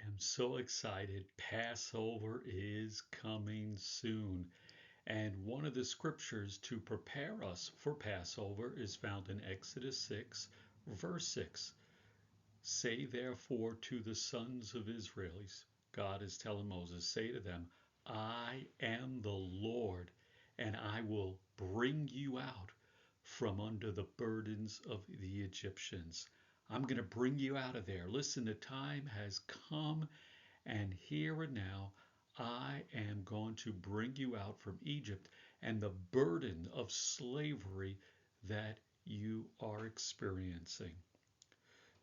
am so excited. Passover is coming soon. And one of the scriptures to prepare us for Passover is found in Exodus 6, verse 6. Say therefore to the sons of Israelis, God is telling Moses, say to them, I am the Lord, and I will bring you out from under the burdens of the Egyptians. I'm going to bring you out of there. Listen, the time has come, and here and now I am going to bring you out from Egypt and the burden of slavery that you are experiencing.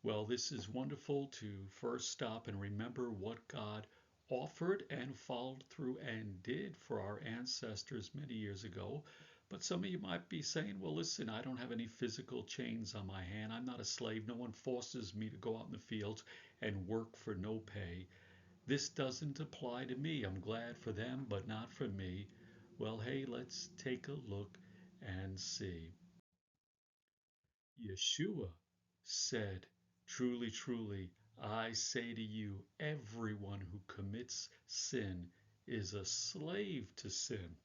Well, this is wonderful to first stop and remember what God offered and followed through and did for our ancestors many years ago. But some of you might be saying, well, listen, I don't have any physical chains on my hand. I'm not a slave. No one forces me to go out in the fields and work for no pay. This doesn't apply to me. I'm glad for them, but not for me. Well, hey, let's take a look and see. Yeshua said, truly, truly, I say to you, everyone who commits sin is a slave to sin.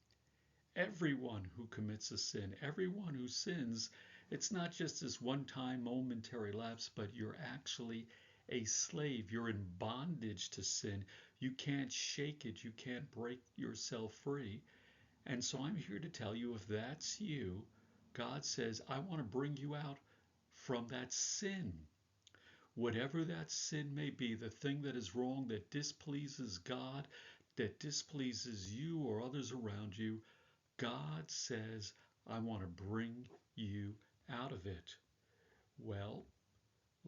Everyone who commits a sin, everyone who sins, it's not just this one-time momentary lapse, but you're actually a slave. You're in bondage to sin. You can't shake it. You can't break yourself free. And so I'm here to tell you, if that's you, God says, I want to bring you out from that sin. Whatever that sin may be, the thing that is wrong, that displeases God, that displeases you or others around you, God says, I want to bring you out of it. Well,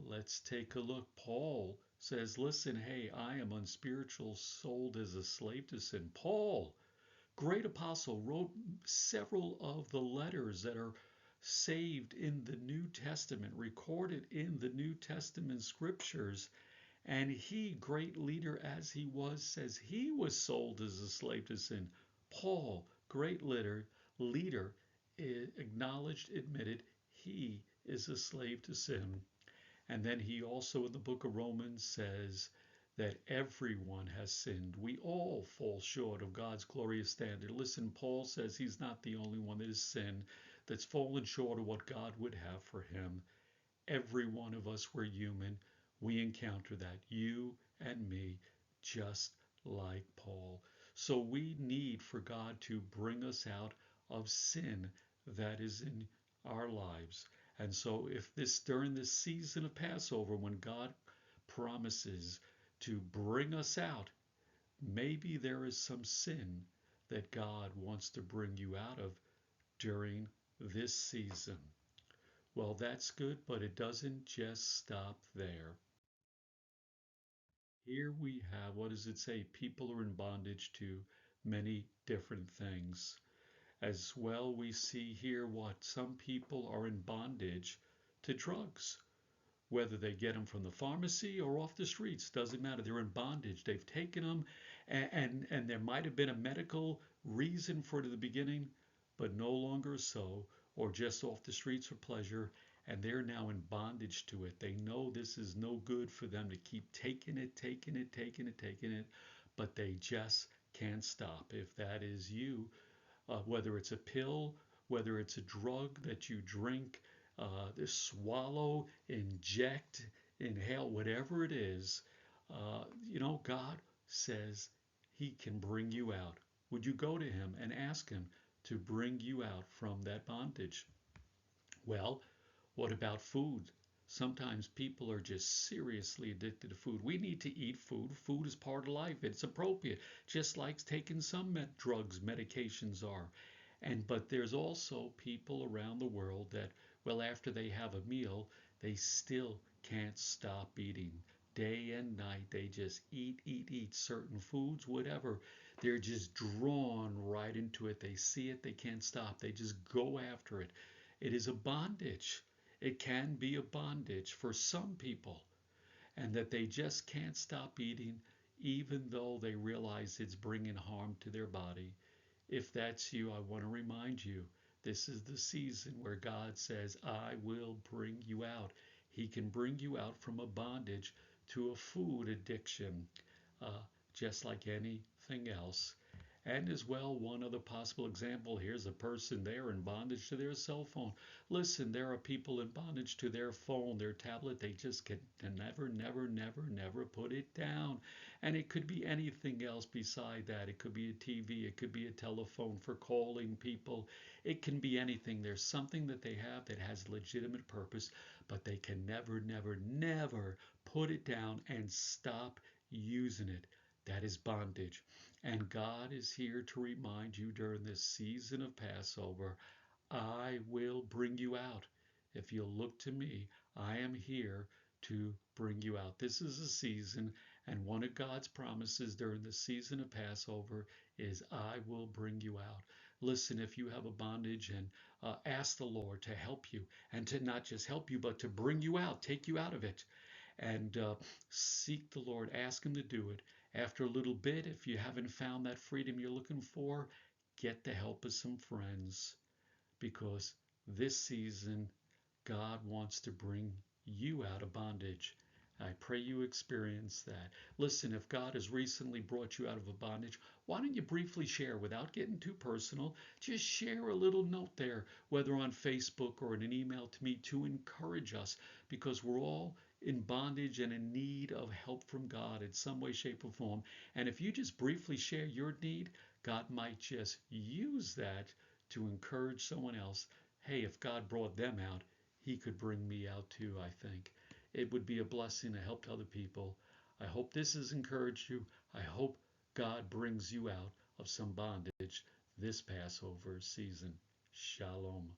let's take a look. Paul says, listen, hey, I am unspiritual, sold as a slave to sin. Paul, great apostle, wrote several of the letters that are saved in the New Testament, recorded in the New Testament scriptures. And he, great leader as he was, says he was sold as a slave to sin. Paul, great leader, acknowledged, admitted he is a slave to sin. And then he also in the book of Romans says that everyone has sinned. We all fall short of God's glorious standard. Listen, Paul says he's not the only one that has sinned, that's fallen short of what God would have for him. Every one of us, we're human. We encounter that, you and me, just like Paul. So we need for God to bring us out of sin that is in our lives. And so if during this season of Passover, when God promises to bring us out, maybe there is some sin that God wants to bring you out of during this season. Well, that's good, but it doesn't just stop there. Here we have, what does it say? People are in bondage to many different things. As well, we see here what? Some people are in bondage to drugs. Whether they get them from the pharmacy or off the streets, doesn't matter. They're in bondage. They've taken them, and there might have been a medical reason for it at the beginning, but no longer so, or just off the streets for pleasure, and they're now in bondage to it. They know this is no good for them to keep taking it, taking it, but they just can't stop. If that is you, whether it's a pill, whether it's a drug that you drink, swallow, inject, inhale, whatever it is, God says he can bring you out. Would you go to him and ask him to bring you out from that bondage? Well, what about food? Sometimes people are just seriously addicted to food. We need to eat food. Food is part of life. It's appropriate, just like taking some drugs, medications are. But there's also people around the world that, well, after they have a meal, they still can't stop eating. Day and night, they just eat certain foods, whatever. They're just drawn right into it. They see it, they can't stop. They just go after it. It is a bondage. It can be a bondage for some people, and that they just can't stop eating even though they realize it's bringing harm to their body. If that's you, I want to remind you, this is the season where God says, I will bring you out. He can bring you out from a bondage to a food addiction, uh, just like anything else. And as well, one other possible example, here's a person there in bondage to their cell phone. Listen, there are people in bondage to their phone, their tablet. They just can never, never, never, never put it down. And it could be anything else beside that. It could be a TV, it could be a telephone for calling people. It can be anything. There's something that they have that has legitimate purpose, but they can never, never, never put it down and stop using it. That is bondage. And God is here to remind you during this season of Passover, I will bring you out. If you'll look to me, I am here to bring you out. This is a season, and one of God's promises during the season of Passover is, I will bring you out. Listen, if you have a bondage, and ask the Lord to help you, and to not just help you, but to bring you out, take you out of it. And seek the Lord, ask Him to do it. After a little bit, if you haven't found that freedom you're looking for, get the help of some friends, because this season God wants to bring you out of bondage. I pray you experience that. Listen, if God has recently brought you out of a bondage, why don't you briefly share without getting too personal? Just share a little note there, whether on Facebook or in an email to me, to encourage us, because we're all in bondage and in need of help from God in some way, shape, or form. And if you just briefly share your need, God might just use that to encourage someone else. Hey, if God brought them out, He could bring me out too, I think. It would be a blessing to help other people. I hope this has encouraged you. I hope God brings you out of some bondage this Passover season. Shalom.